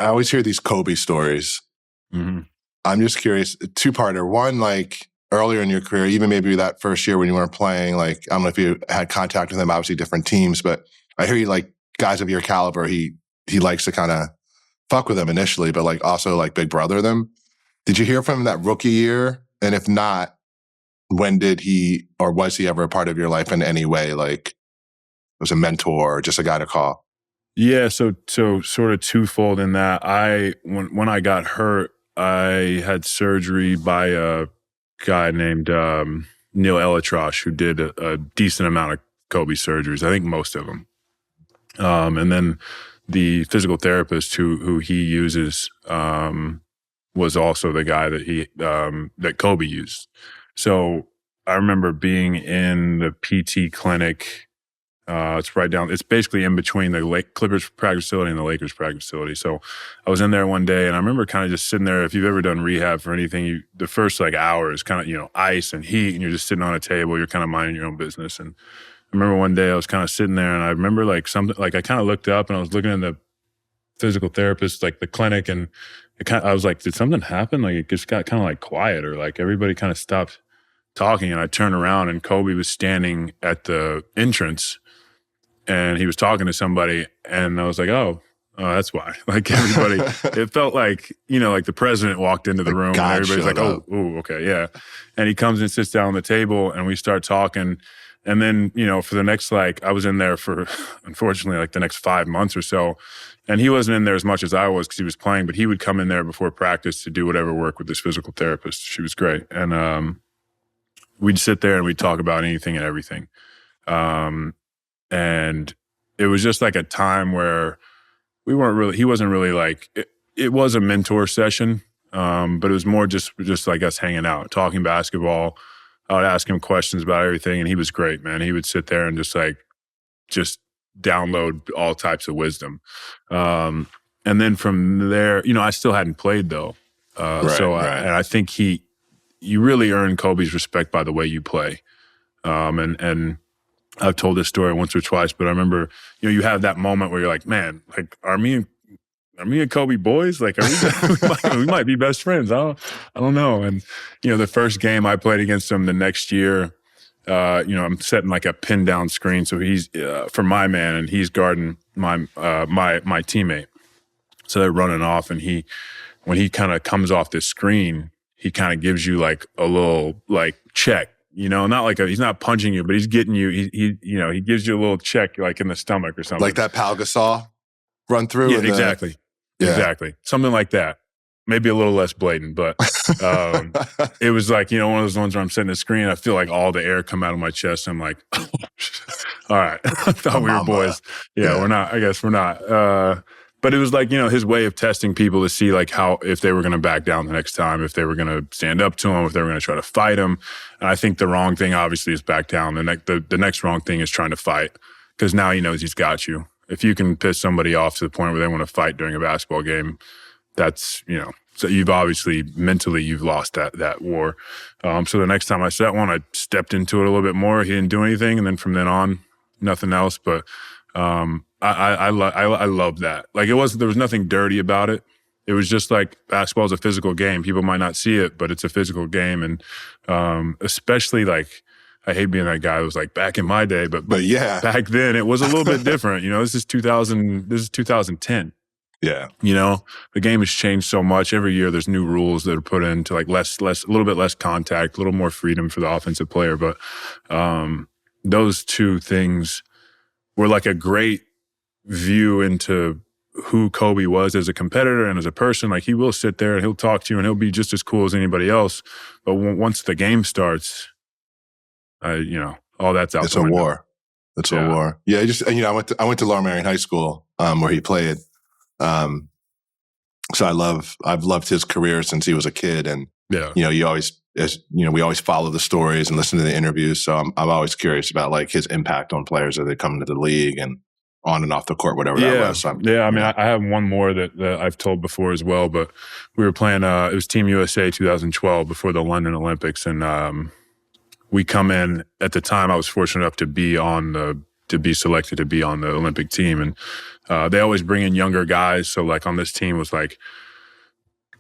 I always hear these Kobe stories. Mm-hmm. I'm just curious, two-parter. One, like earlier in your career, even maybe that first year when you weren't playing, like I don't know if you had contact with him, obviously different teams, but I hear you like guys of your caliber, he likes to kind of fuck with them initially, but like also like big brother them. Did you hear from him that rookie year? And if not, when did he, or was he ever a part of your life in any way? Like was a mentor or just a guy to call? Yeah, so sort of twofold in that when I got hurt, I had surgery by a guy named Neil Elatrosh, who did a decent amount of Kobe surgeries. I think most of them. And then the physical therapist who he uses was also the guy that Kobe used. So I remember being in the PT clinic. It's right down. It's basically in between the Clippers practice facility and the Lakers practice facility. So I was in there one day, and I remember kind of just sitting there. If you've ever done rehab for anything, the first like hour is kind of ice and heat, and you're just sitting on a table. You're kind of minding your own business. And I remember one day I was kind of sitting there, and I remember like something like I kind of looked up and I was looking at the physical therapist, like the clinic, and I was like, did something happen? Like it just got kind of like quiet, or like everybody kind of stopped talking. And I turned around, and Kobe was standing at the entrance. And he was talking to somebody, and I was like, oh, that's why. Like everybody, it felt like, like the president walked into the room, and everybody's like, oh, okay, yeah. And he comes and sits down on the table, and we start talking. And then, for the next, I was in there for, unfortunately, like the next 5 months or so. And he wasn't in there as much as I was because he was playing, but he would come in there before practice to do whatever work with his physical therapist. She was great. And we'd sit there and we'd talk about anything and everything. And it was just like a time where he wasn't really like, it was a mentor session, but it was more just like us hanging out, talking basketball. I would ask him questions about everything, and he was great, man. He would sit there and just download all types of wisdom. And then from there, I still hadn't played though. And I think you really earn Kobe's respect by the way you play. And I've told this story once or twice, but I remember, you have that moment where you're like, man, like, are me and Kobe boys? Like, we might be best friends. I don't know. And, the first game I played against him the next year, I'm setting like a pin down screen. So he's, for my man, and he's guarding my teammate. So they're running off, and when he kind of comes off this screen, he kind of gives you like a little like check. Not like he's not punching you, but he's getting you. He gives you a little check, like in the stomach or something, like that Pal Gasol run through. Yeah, exactly, exactly, something like that. Maybe a little less blatant, but it was like one of those ones where I'm sitting at the screen. I feel like all the air come out of my chest. I'm like, all right, I thought we were boys. Yeah, we're not. I guess we're not. But it was like, his way of testing people to see like if they were going to back down the next time, if they were going to stand up to him, if they were going to try to fight him. And I think the wrong thing obviously is back down. The next wrong thing is trying to fight, because now he knows he's got you. If you can piss somebody off to the point where they want to fight during a basketball game, that's, so you've obviously mentally you've lost that war. So the next time I set one, I stepped into it a little bit more. He didn't do anything. And then from then on, nothing else. But, I love that. Like there was nothing dirty about it. It was just like basketball is a physical game. People might not see it, but it's a physical game. And especially like, I hate being that guy who was like back in my day, but yeah, back then it was a little bit different. This is 2010. Yeah. The game has changed so much. Every year there's new rules that are put into like a little bit less contact, a little more freedom for the offensive player. But those two things were like a great view into who Kobe was as a competitor and as a person. Like he will sit there and he'll talk to you and he'll be just as cool as anybody else. But once the game starts, all that's out. It's a war. It's a war. Yeah. I went to Lower Merion High School where he played. So I've loved his career since he was a kid. And, we always follow the stories and listen to the interviews. So I'm always curious about like his impact on players as they come into the league and on and off the court, whatever that was. So I have one more that I've told before as well, but we were playing, it was Team USA 2012 before the London Olympics. And we come in, at the time I was fortunate enough to be on the to be selected to be on the Olympic team. And they always bring in younger guys. So like on this team was like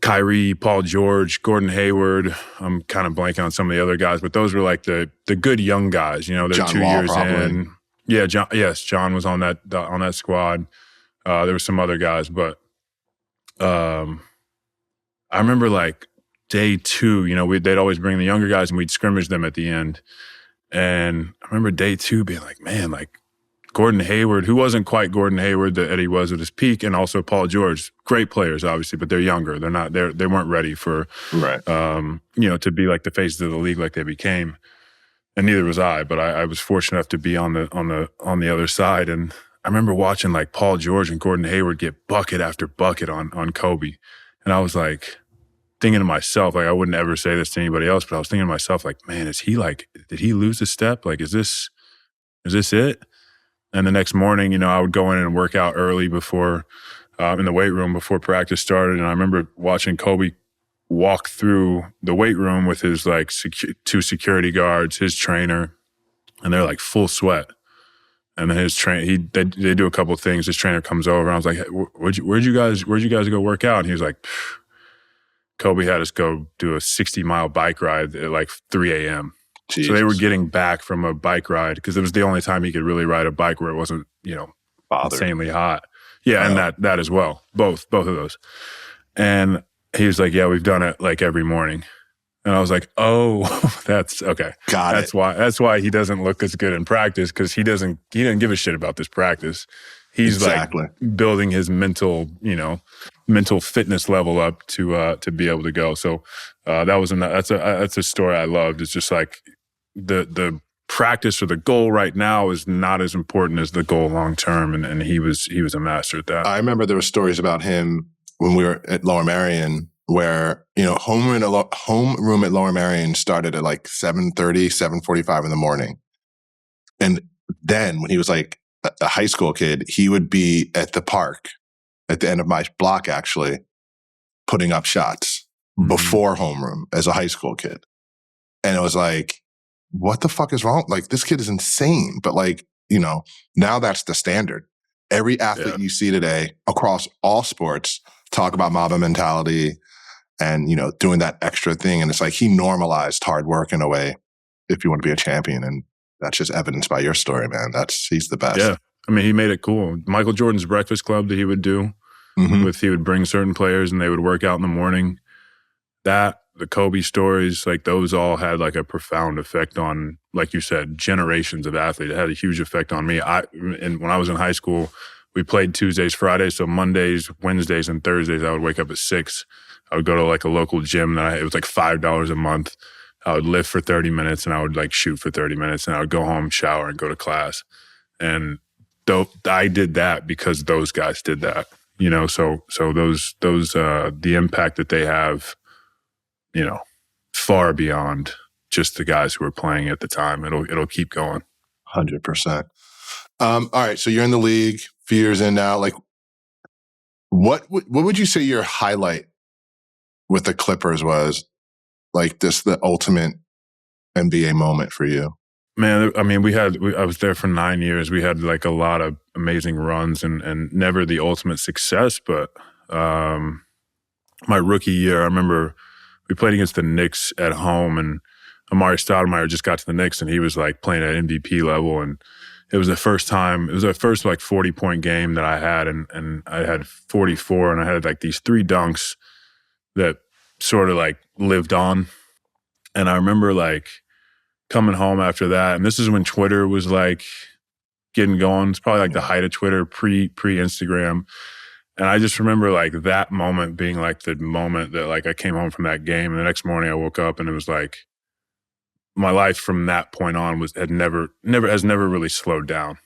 Kyrie, Paul George, Gordon Hayward. I'm kind of blanking on some of the other guys, but those were like the good young guys. You know, they're John 2 Wall, years probably. in. Yeah, John. Yes, John was on that squad. There were some other guys, but I remember like day 2. You know, they'd always bring the younger guys and we'd scrimmage them at the end. And I remember day 2 being like, man, like Gordon Hayward, who wasn't quite Gordon Hayward that Eddie was at his peak, and also Paul George, great players, obviously, but they're younger. They're not. They weren't ready for, Right. you know, to be like the faces of the league like they became. And neither was I. But I was fortunate enough to be on the other side. And I remember watching like Paul George and Gordon Hayward get bucket after bucket on Kobe, and I was like thinking to myself, like I wouldn't ever say this to anybody else, but I was thinking to myself, like, man, is he like, did he lose a step? Like, is this it? And the next morning, you know, I would go in and work out early before, in the weight room before practice started. And I remember watching Kobe walk through the weight room with his like 2 security guards, his trainer, and they're like full sweat. And then his they do a couple of things. His trainer comes over, and I was like, hey, where'd you guys go work out? And he was like, Kobe had us go do a 60-mile bike ride at like 3 a.m. Jesus. So they were getting back from a bike ride because it was the only time he could really ride a bike where it wasn't, you know, insanely hot. Yeah, and that as well. Both of those. And he was like, yeah, we've done it like every morning. And I was like, oh, that's okay. That's why he doesn't look as good in practice, because he doesn't give a shit about this practice. He's like building his mental fitness level up to be able to go. So that's a story I loved. It's just like the practice or the goal right now is not as important as the goal long term, and he was a master at that. I remember there were stories about him when we were at Lower Merion, where, you know, homeroom at Lower Merion started at like 7:30, 7:45 in the morning. And then when he was like a high school kid, he would be at the park at the end of my block, actually, putting up shots before homeroom as a high school kid. And it was like, what the fuck is wrong? Like, this kid is insane. But like, you know, now that's the standard. Every athlete you see today across all sports talk about Mamba mentality and, you know, doing that extra thing. And it's like he normalized hard work in a way if you want to be a champion. And that's just evidenced by your story, man. He's the best. Yeah. I mean, he made it cool. Michael Jordan's breakfast club that he would do, he would bring certain players and they would work out in the morning. The Kobe stories, like those all had like a profound effect on, like you said, generations of athletes. It had a huge effect on me. And when I was in high school, we played Tuesdays, Fridays. So Mondays, Wednesdays, and Thursdays, I would wake up at 6. I would go to like a local gym it was like $5 a month. I would lift for 30 minutes and I would like shoot for 30 minutes, and I would go home, shower, and go to class. And I did that because those guys did that, you know, so those the impact that they have, you know, far beyond just the guys who were playing at the time. It'll keep going. 100%. All right. So you're in the league, a few years in now. Like, what would you say your highlight with the Clippers was? Like, this the ultimate NBA moment for you? Man, I mean, I was there for 9 years. We had like a lot of amazing runs and never the ultimate success. But my rookie year, I remember we played against the Knicks at home, and Amari Stoudemire just got to the Knicks, and he was like playing at MVP level. And it was the first like 40-point game that I had, and I had 44, and I had like these 3 dunks that sort of like lived on. And I remember like coming home after that, and this is when Twitter was like getting going. It's probably like the height of Twitter, pre-Instagram. And I just remember like that moment being like the moment that like I came home from that game, and the next morning I woke up and it was like my life from that point on has never really slowed down.